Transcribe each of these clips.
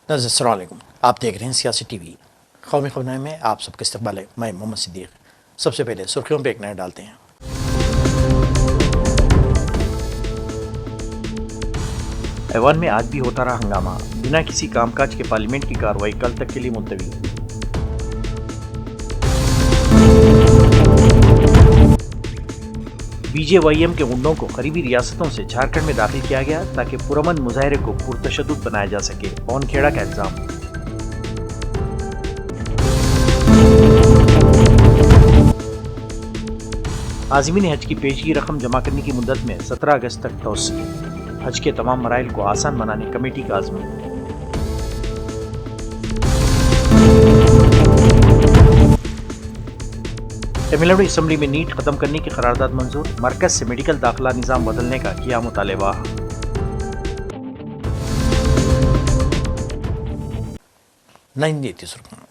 नाज़रीन अस्सलाम वालेकुम। आप देख रहे हैं सियासी टीवी। कौमी खबरनामे में आप सबका इस्तकबाल है। मैं मोहम्मद सिद्दीक। सबसे पहले सुर्खियों पर एक नज़र डालते हैं। ऐवान में आज भी होता रहा हंगामा। बिना किसी कामकाज के पार्लियामेंट की कार्रवाई कल तक के लिए मुलतवी। बीजेवाईएम के गुंडों को करीबी रियासतों से झारखंड में दाखिल किया गया ताकि पुरअमन मुजाहरे को पुरतशद्दुद बनाया जा सके। पवन खेड़ा का इल्जाम। आज़मीन हज की पेशगी रकम जमा करने की मुद्दत में 17 अगस्त तक तौसी। हज के तमाम मराइल को आसान बनाने कमेटी का आज़म। तमिलनाडु असम्बली में नीट खत्म करने की करारदाद मंजूर। मरकज से मेडिकल दाखिला निज़ाम बदलने का किया मुतालबा।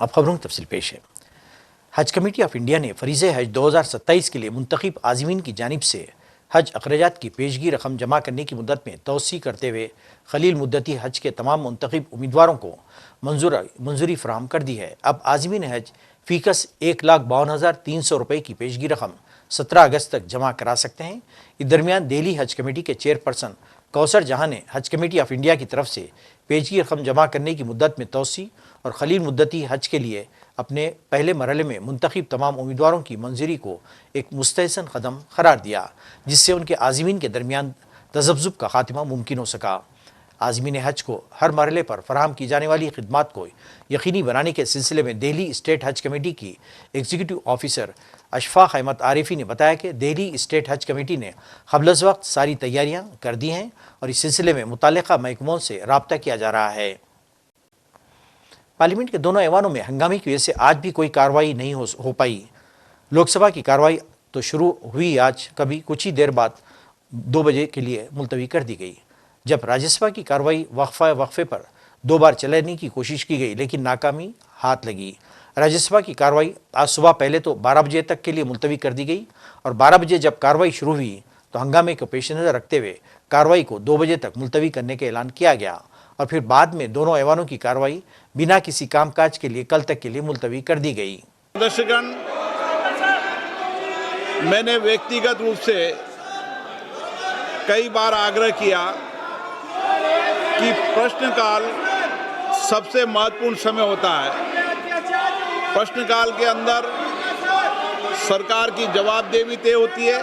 अब खबरों की तफसील पेश है। हज कमेटी ऑफ इंडिया ने फरीज़े हज 2027 के लिए मुंतखब आज़मीन की जानिब से हज अखराजात की पेशगी रकम जमा करने की मुद्दत में तोसी करते हुए खलील मुद्दती हज के तमाम मुंतखब उम्मीदवारों को मंजूरी फराहम कर दी है। अब आज़मीन हज फ़ीकस 1,52,300 रुपये की पेशगी रकम 17 अगस्त तक जमा करा सकते हैं। इस दरमियान दिल्ली हज कमेटी के चेयरपर्सन कौसर जहां ने हज कमेटी ऑफ इंडिया की तरफ से पेशगी रकम जमा करने की मुद्दत में तोसी और खलील मुद्दती हज के लिए अपने पहले मरहले में मुंतखब तमाम उम्मीदवारों की मंजूरी को एक मुस्तहसन कदम करार दिया, जिससे उनके आज़मीन के दरमियान तज़ब्ज़ुब का खात्मा मुमकिन हो सका। आज़मीन हज को हर मरहले पर फराहम की जाने वाली खिदमात को यकीनी बनाने के सिलसिले में दिल्ली स्टेट हज कमेटी की एग्जीक्यूटिव ऑफिसर अशफाक अहमद आरिफी ने बताया कि दिल्ली स्टेट हज कमेटी ने क़ब्ल वक्त सारी तैयारियां कर दी हैं और इस सिलसिले में मुताल्लिक़ा महकमों से रब्ता किया जा रहा है। पार्लियामेंट के दोनों ऐवानों में हंगामे की वजह से आज भी कोई कार्रवाई नहीं हो पाई। लोकसभा की कार्रवाई तो शुरू हुई आज, कभी कुछ ही देर बाद 2 बजे के लिए मुलतवी कर दी गई। जब राज्यसभा की कार्रवाई वक्फे पर 2 बार चलाने की कोशिश की गई लेकिन नाकामी हाथ लगी। राज्यसभा की कार्रवाई आज सुबह पहले तो 12 बजे तक के लिए मुलतवी कर दी गई और 12 बजे जब कार्रवाई शुरू हुई तो हंगामे को पेश नज़र रखते हुए कार्रवाई को 2 बजे तक मुलतवी करने का ऐलान किया गया और फिर बाद में दोनों ऐवानों की कार्रवाई बिना किसी कामकाज के लिए कल तक के लिए मुलतवी कर दी गई। दर्शकगण, मैंने व्यक्तिगत रूप से कई बार आग्रह किया कि प्रश्नकाल सबसे महत्वपूर्ण समय होता है। प्रश्नकाल के अंदर सरकार की जवाबदेही तय होती है,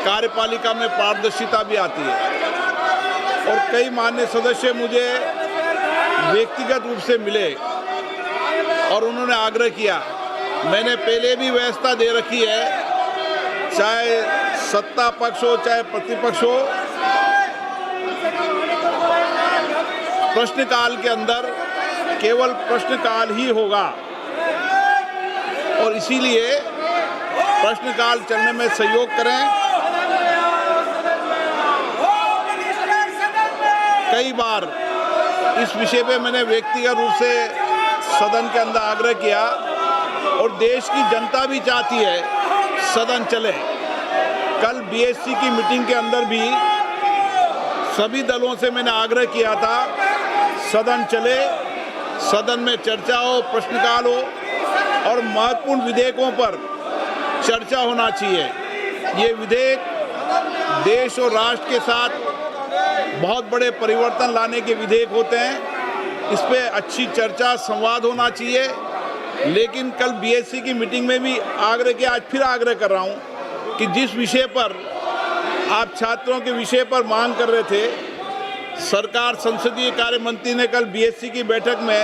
कार्यपालिका में पारदर्शिता भी आती है और कई माननीय सदस्य मुझे व्यक्तिगत रूप से मिले और उन्होंने आग्रह किया। मैंने पहले भी व्यवस्था दे रखी है, चाहे सत्ता पक्ष हो चाहे प्रतिपक्ष हो, प्रश्नकाल के अंदर केवल प्रश्नकाल ही होगा और इसीलिए प्रश्नकाल चलने में सहयोग करें। कई बार इस विषय पे मैंने व्यक्तिगत रूप से सदन के अंदर आग्रह किया और देश की जनता भी चाहती है सदन चले। कल बीएससी की मीटिंग के अंदर भी सभी दलों से मैंने आग्रह किया था सदन चले, सदन में चर्चा हो, प्रश्नकाल हो और महत्वपूर्ण विधेयकों पर चर्चा होना चाहिए। ये विधेयक देश और राष्ट्र के साथ बहुत बड़े परिवर्तन लाने के विधेयक होते हैं, इस पे अच्छी चर्चा संवाद होना चाहिए। लेकिन कल बीएससी की मीटिंग में भी आग्रह किया, आज फिर आग्रह कर रहा हूँ कि जिस विषय पर आप छात्रों के विषय पर मांग कर रहे थे, सरकार संसदीय कार्य मंत्री ने कल बीएससी की बैठक में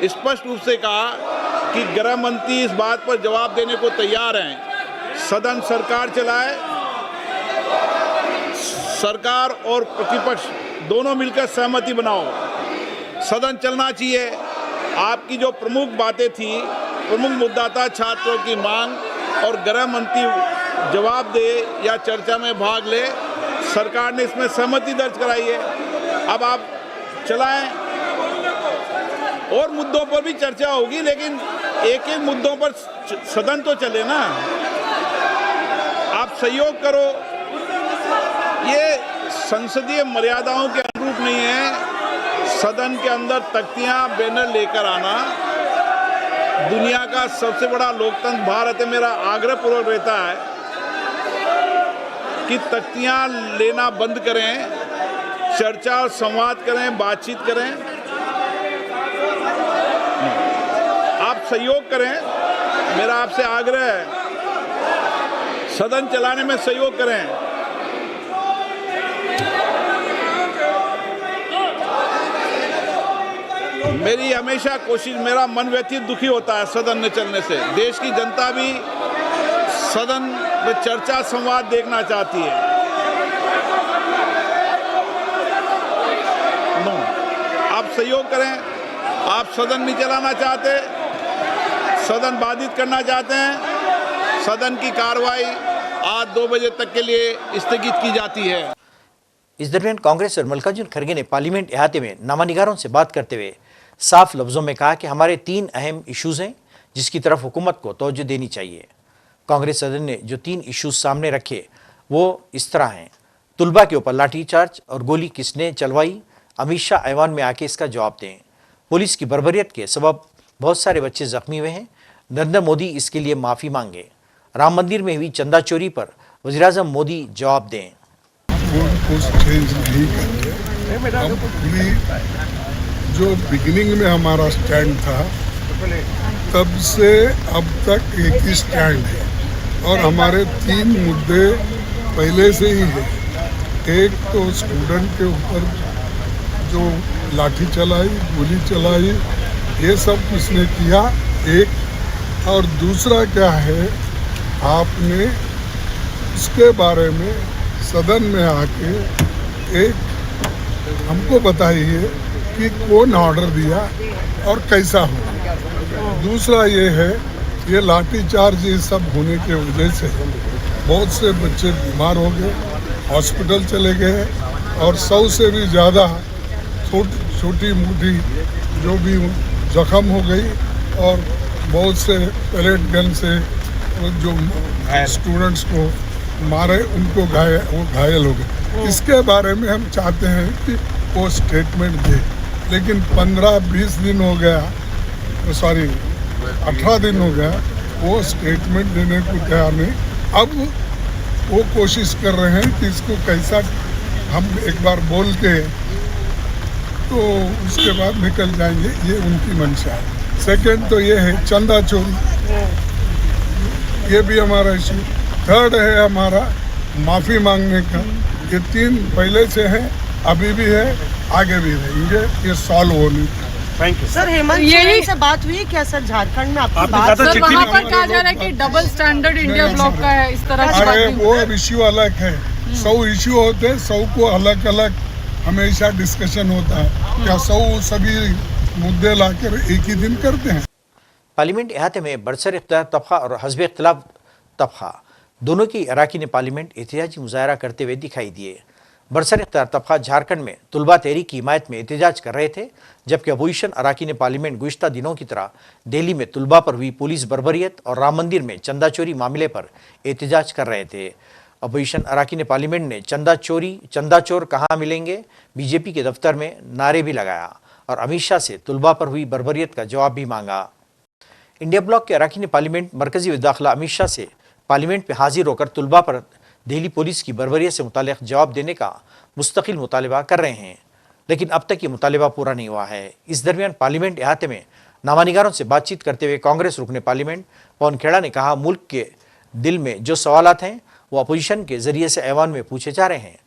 स्पष्ट रूप से कहा कि गृह मंत्री इस बात पर जवाब देने को तैयार हैं, सदन सरकार चलाए, सरकार और प्रतिपक्ष दोनों मिलकर सहमति बनाओ, सदन चलना चाहिए। आपकी जो प्रमुख बातें थी, प्रमुख मुद्दा था छात्रों की मांग और गृह मंत्री जवाब दे या चर्चा में भाग ले, सरकार ने इसमें सहमति दर्ज कराई है। अब आप चलाएं, और मुद्दों पर भी चर्चा होगी लेकिन एक एक मुद्दों पर सदन तो चले ना। आप सहयोग करो, ये संसदीय मर्यादाओं के अनुरूप नहीं है। सदन के अंदर तख्तियां बैनर लेकर आना दुनिया का सबसे बड़ा लोकतंत्र भारत है। मेरा आग्रह पूर्वक रहता है कि तख्तियां लेना बंद करें, चर्चा और संवाद करें, बातचीत करें। आप सहयोग करें, मेरा आपसे आग्रह है, सदन चलाने में सहयोग करें। मेरी हमेशा कोशिश, मेरा मन व्यथित दुखी होता है सदन न चलने से। देश की जनता भी सदन में चर्चा संवाद देखना चाहती है। आप सहयोग करें। आप सदन नहीं चलाना चाहते, सदन बाधित करना चाहते हैं, सदन की कार्रवाई आज 2 बजे तक के लिए स्थगित की जाती है। इस दरमियान कांग्रेस और मल्लिकार्जुन खड़गे ने पार्लियामेंट अहाते में नामानिगारों से बात करते हुए साफ लफ्जों में कहा कि हमारे 3 अहम इश्यूज हैं जिसकी तरफ हुकूमत को तवज्जो देनी चाहिए। कांग्रेस सदन ने जो 3 इश्यूज सामने रखे वो इस तरह हैं: तुलबा के ऊपर लाठीचार्ज और गोली किसने चलवाई, अमित शाह ऐवान में आके इसका जवाब दें। पुलिस की बर्बरियत के सबब बहुत सारे बच्चे जख्मी हुए हैं, नरेंद्र मोदी इसके लिए माफ़ी मांगे। राम मंदिर में हुई चंदा चोरी पर वज़ीर-ए-आज़म मोदी जवाब दें। चेंज नहीं करेंगे। हम पूरी जो बिगिनिंग में हमारा स्टैंड था तब से अब तक एक ही स्टैंड है और हमारे 3 मुद्दे पहले से ही है। एक तो स्टूडेंट के ऊपर जो लाठी चलाई, गोली चलाई, ये सब किसने किया एक, और दूसरा क्या है, आपने उसके बारे में सदन में आके एक हमको बताइए कि कौन ऑर्डर दिया और कैसा हुआ। दूसरा ये है, ये लाठीचार्ज ये सब होने के वजह से बहुत से बच्चे बीमार हो गए, हॉस्पिटल चले गए और 100 से भी ज़्यादा छोटी मोटी जो भी जख्म हो गई और बहुत से पैलेट गन से जो स्टूडेंट्स को मारे उनको घायल हो गए। इसके बारे में हम चाहते हैं कि वो स्टेटमेंट दे, लेकिन 15-20 दिन हो गया, 18 दिन हो गया, वो स्टेटमेंट देने को तैयार नहीं। अब वो कोशिश कर रहे हैं कि इसको कैसा हम एक बार बोल के तो उसके बाद निकल जाएंगे, ये उनकी मंशा है। सेकंड तो ये है चंदा चोरी, ये भी हमारा इशू। थर्ड है हमारा माफ़ी मांगने का। ये 3 पहले से है, अभी भी है, आगे भी रहेंगे, ये सॉल्व होने। Thank you sir. Hemant Soren से बात हुई क्या सर झारखंड में आपकी बात? सर वहाँ पर कहा जा रहा है कि डबल स्टैंडर्ड इंडिया ब्लॉक का है, इस तरह की अरे वो अब इश्यू अलग है। 100 इश्यू होते हैं, 100 को अलग अलग हमेशा डिस्कशन होता है। क्या 100 सभी मुद्दे लाकर एक ही दिन करते हैं? पार्लियामेंट अहाते में बरसर इख्तियार तबका और हज़्ब इख्तिलाफ तबका दोनों की अरकान पार्लियामेंट एहतजाजी मुजाहरा करते हुए दिखाई दिए। बरसर इख्तियार तबका झारखंड में तुलबा तहरीक की हिमायत में एहतजाज कर रहे थे, जबकि अपोजिशन अरकान पार्लियामेंट गुज़िश्ता दिनों की तरह दिल्ली में तुलबा पर हुई पुलिस बर्बरियत और राम मंदिर में चंदा चोरी मामले पर एहतजाज कर रहे थे। अपोजिशन अरकान पार्लियामेंट ने चंदा चोर कहाँ मिलेंगे बीजेपी के दफ्तर में नारे भी लगाया और अमित शाह से तुलबा पर हुई बर्बरियत का जवाब भी मांगा। इंडिया ब्लॉक के अरकान पार्लियामेंट मरकजी वज़ीर दाखिला अमित शाह से पार्लियामेंट में हाजिर होकर तुलबा पर दिल्ली पुलिस की बर्बरियत से मुताल्लिक़ जवाब देने का मुस्तकिल मुतालबा कर रहे हैं, लेकिन अब तक ये मुतालबा पूरा नहीं हुआ है। इस दरमियान पार्लियामेंट अहाते में नामानिगारों से बातचीत करते हुए कांग्रेस रुकने पार्लियामेंट पवन खेड़ा ने कहा, मुल्क के दिल में जो सवालात हैं वो अपोजिशन के ज़रिए से ऐवान में पूछे जा रहे हैं,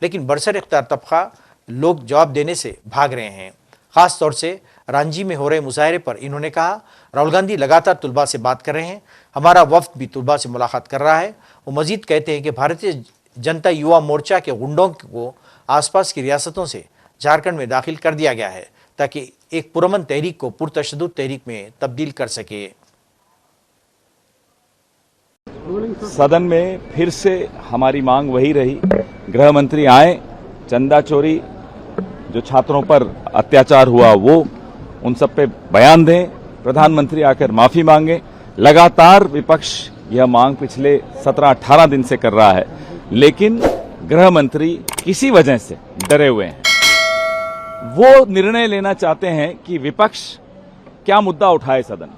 लेकिन बरसर इख्तियार तबका लोग जवाब देने से भाग रहे हैं। ख़ास तौर से रांची में हो रहे मुजाहरे पर इन्होंने कहा, राहुल गांधी लगातार तुलबा से बात कर रहे हैं, हमारा वफ्द भी तुलबा से मुलाकात कर रहा है। वो मजीद कहते हैं कि भारतीय जनता युवा मोर्चा के गुंडों को आसपास की रियासतों से झारखंड में दाखिल कर दिया गया है ताकि एक पुरअमन तहरीक को पुरतशद्दुद तहरीक में तब्दील कर सके। सदन में फिर से हमारी मांग वही रही, गृह मंत्री आए, चंदा चोरी जो छात्रों पर अत्याचार हुआ वो उन सब पे बयान दें, प्रधानमंत्री आकर माफी मांगे। लगातार विपक्ष यह मांग पिछले 17-18 दिन से कर रहा है, लेकिन गृह मंत्री किसी वजह से डरे हुए हैं। वो निर्णय लेना चाहते हैं कि विपक्ष क्या मुद्दा उठाए सदन,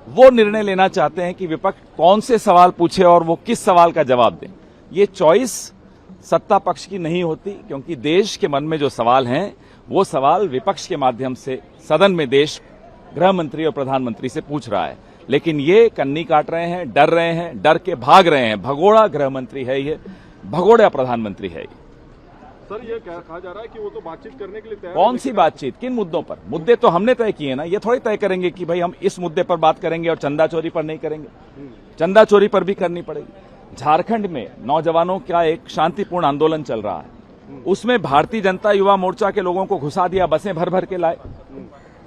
वो निर्णय लेना चाहते हैं कि विपक्ष कौन से सवाल पूछे और वो किस सवाल का जवाब दें। ये चॉइस सत्ता पक्ष की नहीं होती, क्योंकि देश के मन में जो सवाल हैं वो सवाल विपक्ष के माध्यम से सदन में देश गृह मंत्री और प्रधानमंत्री से पूछ रहा है। लेकिन ये कन्नी काट रहे हैं, डर रहे हैं, डर के भाग रहे हैं। भगोड़ा गृह मंत्री है ये, भगोड़ा प्रधानमंत्री है ये। सर ये क्या कहा जा रहा है कि वो तो बातचीत करने के लिए तैयार, कौन सी बातचीत, किन मुद्दों पर? मुद्दे तो हमने तय किए ना, ये थोड़ी तय करेंगे कि भाई हम इस मुद्दे पर बात करेंगे और चंदा चोरी पर नहीं करेंगे। चंदा चोरी पर भी करनी पड़ेगी। झारखंड में नौजवानों का एक शांतिपूर्ण आंदोलन चल रहा है, उसमें भारतीय जनता युवा मोर्चा के लोगों को घुसा दिया, बसें भर भर के लाए।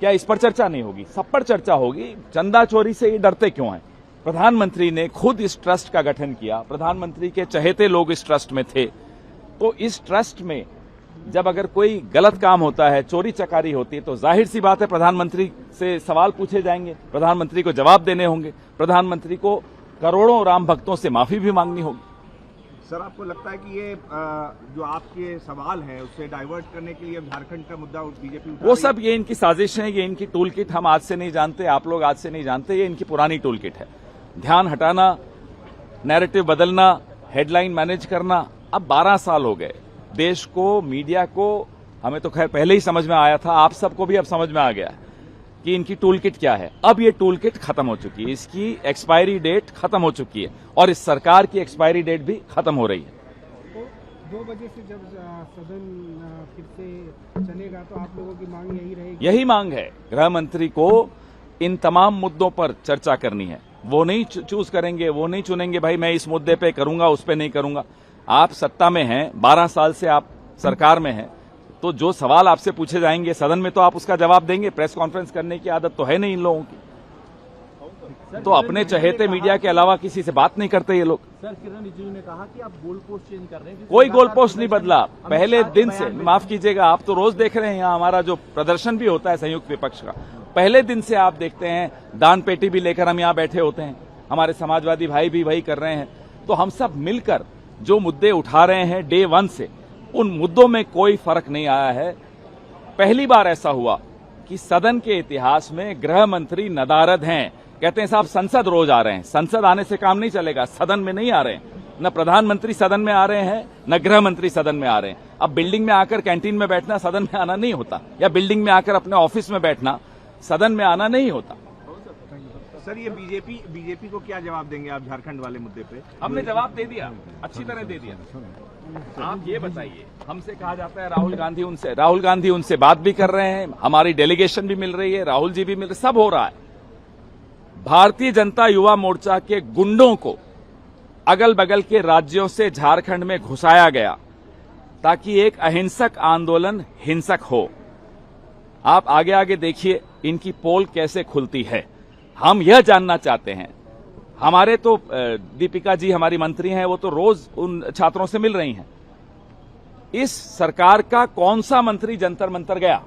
क्या इस पर चर्चा नहीं होगी? सब पर चर्चा होगी। चंदा चोरी से ये डरते क्यों हैं? प्रधानमंत्री ने खुद इस ट्रस्ट का गठन किया, प्रधानमंत्री के चहेते लोग इस ट्रस्ट में थे। तो इस ट्रस्ट में जब अगर कोई गलत काम होता है, चोरी चकारी होती है, तो जाहिर सी बात है प्रधानमंत्री से सवाल पूछे जाएंगे, प्रधानमंत्री को जवाब देने होंगे, प्रधानमंत्री को करोड़ों राम भक्तों से माफी भी मांगनी होगी। सर आपको लगता है कि ये जो आपके सवाल हैं उससे डाइवर्ट करने के लिए झारखंड का मुद्दा बीजेपी वो सब ये इनकी साजिश है, ये इनकी टूल किट हम आज से नहीं जानते, आप लोग आज से नहीं जानते, ये इनकी पुरानी टूल किट है। ध्यान हटाना, नैरेटिव बदलना, हेडलाइन मैनेज करना। अब 12 साल हो गए, देश को, मीडिया को, हमें तो खैर पहले ही समझ में आया था, आप सबको भी अब समझ में आ गया है कि इनकी टूल किट क्या है। अब ये टूल किट खत्म हो चुकी है, इसकी एक्सपायरी डेट खत्म हो चुकी है और इस सरकार की एक्सपायरी डेट भी खत्म हो रही है। तो 2 बजे से जब सदन फिर से चलेगा तो आप लोगों की मांग यही रहेगी? यही मांग है, गृह मंत्री को इन तमाम मुद्दों पर चर्चा करनी है। वो नहीं चूज करेंगे, वो नहीं चुनेंगे भाई मैं इस मुद्दे पे करूंगा, उस पे नहीं करूंगा। आप सत्ता में हैं, 12 साल से आप सरकार में हैं, तो जो सवाल आपसे पूछे जाएंगे सदन में तो आप उसका जवाब देंगे। प्रेस कॉन्फ्रेंस करने की आदत तो है नहीं इन लोगों की, तो अपने चहेते मीडिया के अलावा किसी से बात नहीं करते ये लोग। सर किरण रिजिजू ने कहा कि आप गोल पोस्ट चेंज कर रहे हैं। कोई गोल पोस्ट नहीं बदला, पहले दिन से। माफ कीजिएगा, आप तो रोज देख रहे हैं यहाँ हमारा जो प्रदर्शन भी होता है संयुक्त विपक्ष का, पहले दिन से आप देखते हैं दान पेटी भी लेकर हम यहाँ बैठे होते हैं, हमारे समाजवादी भाई भी वही कर रहे हैं। तो हम सब मिलकर जो मुद्दे उठा रहे हैं डे 1 से, उन मुद्दों में कोई फर्क नहीं आया है। पहली बार ऐसा हुआ कि सदन के इतिहास में गृह मंत्री नदारद हैं, कहते हैं साहब संसद रोज आ रहे हैं। संसद आने से काम नहीं चलेगा, सदन में नहीं आ रहे हैं, न प्रधानमंत्री सदन में आ रहे हैं, न गृह मंत्री सदन में आ रहे हैं। अब बिल्डिंग में आकर कैंटीन में बैठना सदन में आना नहीं होता, या बिल्डिंग में आकर अपने ऑफिस में बैठना सदन में आना नहीं होता। सर ये बीजेपी को क्या जवाब देंगे आप झारखंड वाले मुद्दे पे? हमने जवाब दे दिया, अच्छी तरह दे दिया। आप ये बताइए, हमसे कहा जाता है राहुल गांधी उनसे बात भी कर रहे हैं, हमारी डेलीगेशन भी मिल रही है, राहुल जी भी मिल रहे, सब हो रहा है। भारतीय जनता युवा मोर्चा के गुंडों को अगल बगल के राज्यों से झारखंड में घुसाया गया ताकि एक अहिंसक आंदोलन हिंसक हो। आप आगे आगे देखिए इनकी पोल कैसे खुलती है। हम यह जानना चाहते हैं, हमारे तो दीपिका जी हमारी मंत्री हैं, वो तो रोज उन छात्रों से मिल रही हैं। इस सरकार का कौन सा मंत्री जंतर मंतर गया?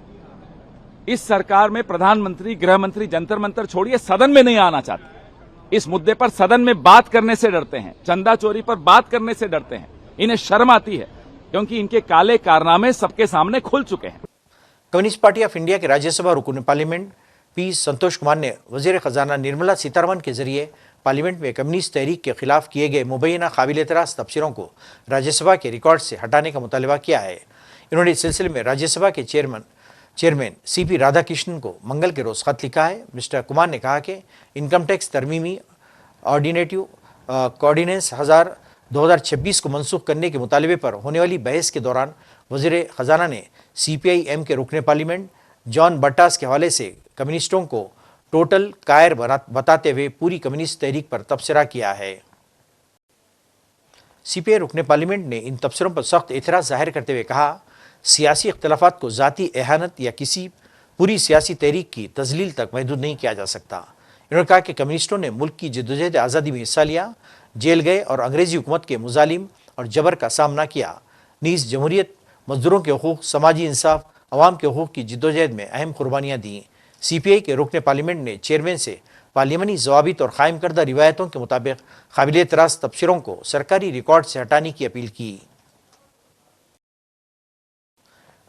इस सरकार में प्रधानमंत्री, गृह मंत्री जंतर मंतर छोड़िए, सदन में नहीं आना चाहते। इस मुद्दे पर सदन में बात करने से डरते हैं, चंदा चोरी पर बात करने से डरते हैं। इन्हें शर्म आती है क्योंकि इनके काले कारनामे सबके सामने खुल चुके हैं। कम्युनिस्ट पार्टी ऑफ इंडिया के राज्यसभा रुकन पार्लियामेंट पी संतोष कुमार ने वजीर खजाना निर्मला सीतारमण के जरिए पार्लियामेंट में कम्युनिस्ट तहरीक के खिलाफ किए गए मुबैना काबिल एतराज़ तबसरों को राज्यसभा के रिकॉर्ड से हटाने का मुतालबा किया है। इन्होंने इस सिलसिले में राज्यसभा के चेयरमैन CP राधाकृष्णन को मंगल के रोज खत लिखा है। मिस्टर कुमार ने कहा कि इनकम टैक्स तरमीमी ऑर्डिनेटिव कोऑर्डिनेंस 2026 को मनसूख करने के मुतालबे पर होने वाली बहस के दौरान वजीर खजाना ने CPI-M के रुकने पार्लियामेंट जॉन बट्टास के हवाले से कम्युनिस्टों को टोटल कायर बताते हुए पूरी कम्युनिस्ट तहरीक पर तबसरा किया है। CPI रुकने पार्लियामेंट ने इन तबसरों पर सख्त एतराज़ जाहिर करते हुए कहा, सियासी इख्तलाफात को ज़ाती एहानत या किसी पूरी सियासी तहरीक की तजलील तक महदूद नहीं किया जा सकता। इन्होंने कहा कि कम्युनिस्टों ने मुल्क की जद्दोजहद आज़ादी में हिस्सा लिया, जेल गए और अंग्रेज़ी हुकूमत के मुजालिम और जबर का सामना किया। नीज़ जमहूरियत, मजदूरों के हकूक़, समाजी इंसाफ, अवाम के हकूक़ की जद्दोजहद में अहम कुर्बानियाँ दी। CPI के रुकने पार्लियामेंट ने चेयरमैन से पार्लियामानी ज़वाबित और कायम करदा रिवायतों के मुताबिक काबिल एतराज़ तबसरों को सरकारी रिकॉर्ड से हटाने की अपील की।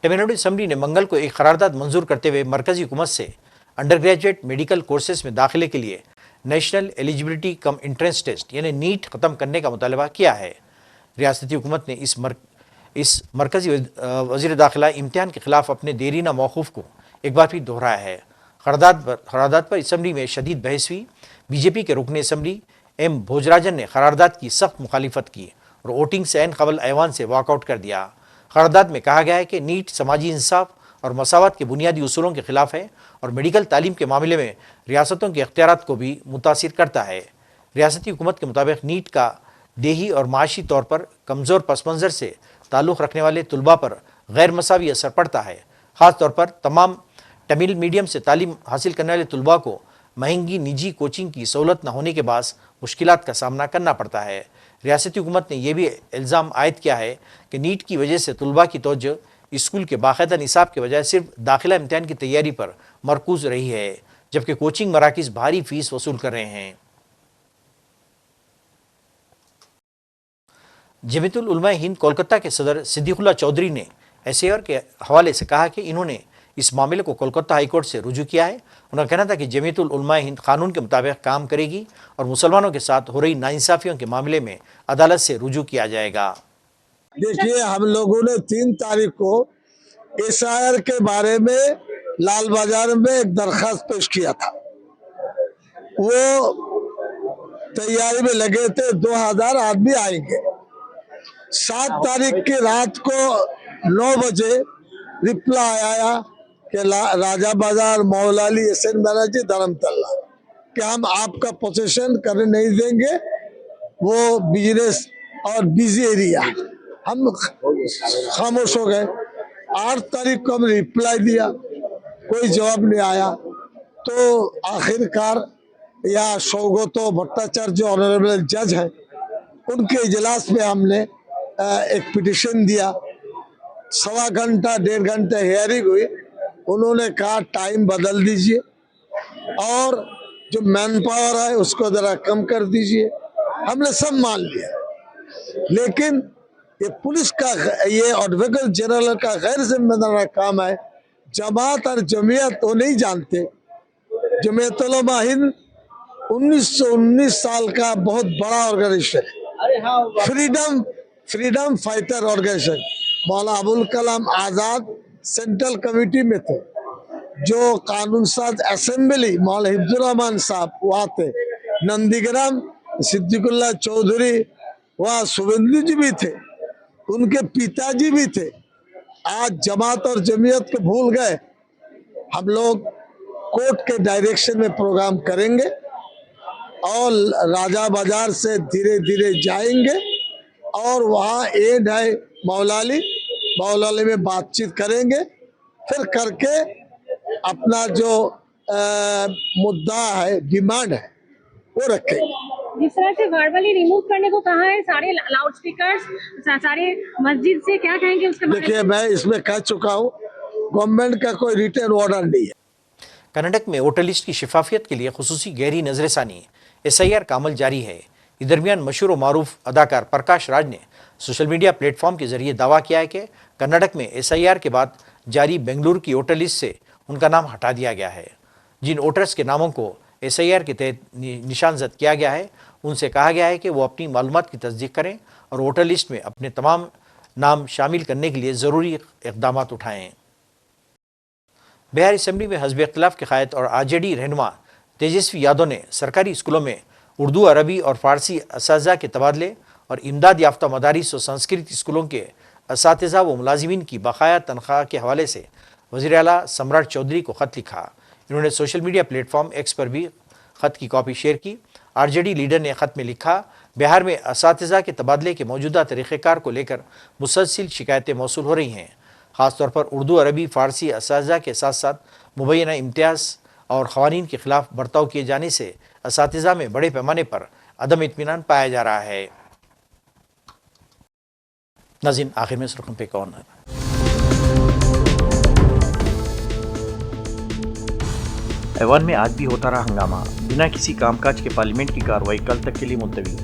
तमिलनाडु असम्बली ने मंगल को एक करारदाद मंजूर करते हुए मरकजी हुकूमत से अंडर ग्रेजुएट मेडिकल कोर्सेज में दाखिले के लिए national eligibility cum entrance test यानी नीट खत्म करने का मुतालबा किया है। रियासती हुकूमत ने इस मरकजी वज़ीर दाखिला इम्तिहान के खिलाफ अपने देरीना मौक़ूफ़ को एक बार फिर दोहराया है। करारदाद पर असम्बली में शदीद बहस हुई। बीजेपी के रुकने असम्बली एम भोजराजन ने करारदाद की सख्त मुखालिफत की और वोटिंग से ऐन क़बल ऐवान से वॉकआउट कर दिया। करारदाद में कहा गया है कि नीट समाजी इंसाफ और मसावत के बुनियादी उसूलों के खिलाफ है और मेडिकल तालीम के मामले में रियासतों के इख्तियारात को भी मुतासिर करता है। रियासती हुकूमत के मुताबिक नीट का देही और माशी तौर पर कमज़ोर पस मंज़र से ताल्लुक़ रखने वाले तुलबा पर गैर मसावी असर पड़ता है। ख़ास तौर पर तमाम तमिल मीडियम से तालीम हासिल करने वाले तुलबा को महंगी निजी कोचिंग की सहूलत न होने के बाद मुश्किलात का सामना करना पड़ता है। रियासती हुकूमत ने यह भी इल्ज़ाम आयद किया है कि नीट की वजह से तुलबा की तवज्जो स्कूल के बाकायदा निसाब के बजाय सिर्फ दाखिला इम्तिहान की तैयारी पर मरकूज़ रही है, जबकि कोचिंग मराकिज़ भारी फीस वसूल कर रहे हैं। जमीयतुल उलमा हिंद कोलकाता के सदर सिद्दीकुल्लाह चौधरी ने SAR के हवाले से कहा कि इन्होंने इस मामले को कोलकाता हाई कोर्ट से रुजू किया है। उनका कहना था कि जमीयतुल उलमा हिंद कानून के मुताबिक काम करेगी और मुसलमानों के साथ हो रही नाइंसाफियों के मामले में अदालत से रुजू किया जाएगा। देखिए, हम लोगों ने 3 तारीख को SIR के बारे में लाल बाजार में एक दरखास्त पेश किया था। वो तैयारी में लगे थे, 2000 आदमी आएंगे। 7 तारीख की रात को 9 बजे रिप्लाई आया कि राजा बाजार, मौलाली, SN बनर्जी, धर्मतल्ला कि हम आपका पोजीशन करने नहीं देंगे, वो बिजनेस और बिजी एरिया। हम खामोश हो गए। 8 तारीख को हम रिप्लाई दिया, कोई जवाब नहीं आया। तो आखिरकार यहाँ सौगतो भट्टाचार्य जो ऑनरेबल जज है, उनके इजलास में हमने एक पिटिशन दिया। 1.25 घंटा 1.5 घंटे हियरिंग हुई। उन्होंने कहा टाइम बदल दीजिए और जो मैन पावर है उसको जरा कम कर दीजिए। हमने सब मान लिया, लेकिन ये पुलिस का, ये एडवोकेट जनरल का गैर जिम्मेदार काम है। जमात और जमीयत वो नहीं जानते। जमीयत उलमा हिंद 1919 साल का बहुत बड़ा ऑर्गेनाइजेशन है, freedom fighter organisation. Maula Abul Kalam Azad central committee में थे। जो कानून साज असेंबली मौला हिफ्जुर रहमान साहब वहाँ थे। नंदीग्राम सिद्दीकुल्लाह चौधरी वहाँ शुभेंदु जी भी थे, उनके पिताजी भी थे। आज जमात और जमीयत को भूल गए। हम लोग कोर्ट के डायरेक्शन में प्रोग्राम करेंगे और राजा बाजार से धीरे धीरे जाएंगे और वहाँ एड है मौलाली में बातचीत करेंगे, फिर करके अपना जो मुद्दा है, डिमांड है, वो रखेंगे। जिस तरह से वर्बली रिमूव करने को कहा है सारे लाउड स्पीकर्स, सारे मस्जिद से, क्या कहेंगे उसके बारे में? देखिए, मैं इसमें कह चुका हूँ, गवर्नमेंट का कोई रिटर्न ऑर्डर नहीं है। कर्नाटक में वोटर लिस्ट की शिफाफियत के लिए खुसूसी गहरी नजरसानी SIR का अमल जारी है। इस दरमियान मशहूर व मारूफ अदाकार प्रकाश राज ने सोशल मीडिया प्लेटफॉर्म के जरिए दावा किया है कि कर्नाटक में SIR के बाद जारी बेंगलुरु की वोटर लिस्ट से उनका नाम हटा दिया गया है। जिन वोटर्स के नामों को SIR के तहत निशानजद किया गया है, उनसे कहा गया है कि वो अपनी मालूमात की तस्दीक करें और वोटर लिस्ट में अपने तमाम नाम शामिल करने के लिए ज़रूरी इक़दाम उठाएँ। बिहार असम्बली में हज़्ब इख्तिलाफ़ के क़ायद और RJD रहनुमा तेजस्वी यादव ने सरकारी स्कूलों में उर्दू, अरबी और फ़ारसी असातिज़ा के तबादले और इमदाद याफ्ता मदारिस और संस्कृत स्कूलों के असातिज़ा व मुलाजिमीन की बकाया तनख्वाह के हवाले से वज़ीर आला सम्राट चौधरी को ख़त लिखा। इन्होंने सोशल मीडिया प्लेटफॉर्म X पर भी ख़त की कॉपी शेयर की। RJD लीडर ने ख़त में लिखा, बिहार में असातिज़ा के तबादले के मौजूदा तरीक़ेकार को लेकर मुसलसिल शिकायतें मौसूल हो रही हैं। ख़ासतौर पर उर्दू, अरबी, फ़ारसी असातिज़ा के साथ साथ मुबैना इम्तियाज़ और क़वानीन के ख़िलाफ़ बर्ताव किए जाने से असातिज़ा में बड़े पैमाने पर अदम इत्मीनान पाया जा रहा है। नाज़रीन, आखिर में सुर्ख़ियों पे कौन है? ऐवान में आज भी होता रहा हंगामा। बिना किसी कामकाज के पार्लियामेंट की कार्रवाई कल तक के लिए मुलतवी।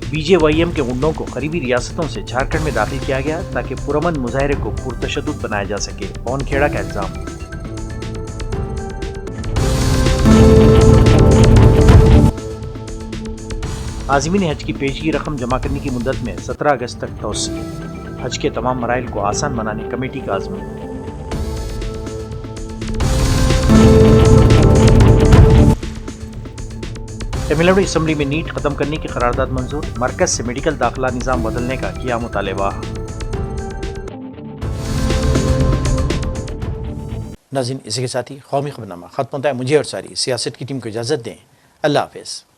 BJYM के गुंडों को करीबी रियासतों से झारखंड में दाखिल किया गया ताकि पुरअमन मुजाहरे को पुरतशद्दुद बनाया जा सके। पवन खेड़ा का इल्जाम। आज़मीन हज की पेशगी रकम जमा करने की मुद्दत में 17 अगस्त तक तौसी। हज के तमाम मराइल को आसान बनाने कमेटी का आज़म। तमिलनाडु असम्बली में नीट खत्म करने की करारदाद मंजूर। मरकज से मेडिकल दाखिला निज़ाम बदलने का किया मुतालबा। नाज़रीन, इसी के साथ ही कौमी खबरनामा खत्म होता है। मुझे और सारी सियासत की टीम को इजाज़त दें। अल्लाह हाफ़िज़।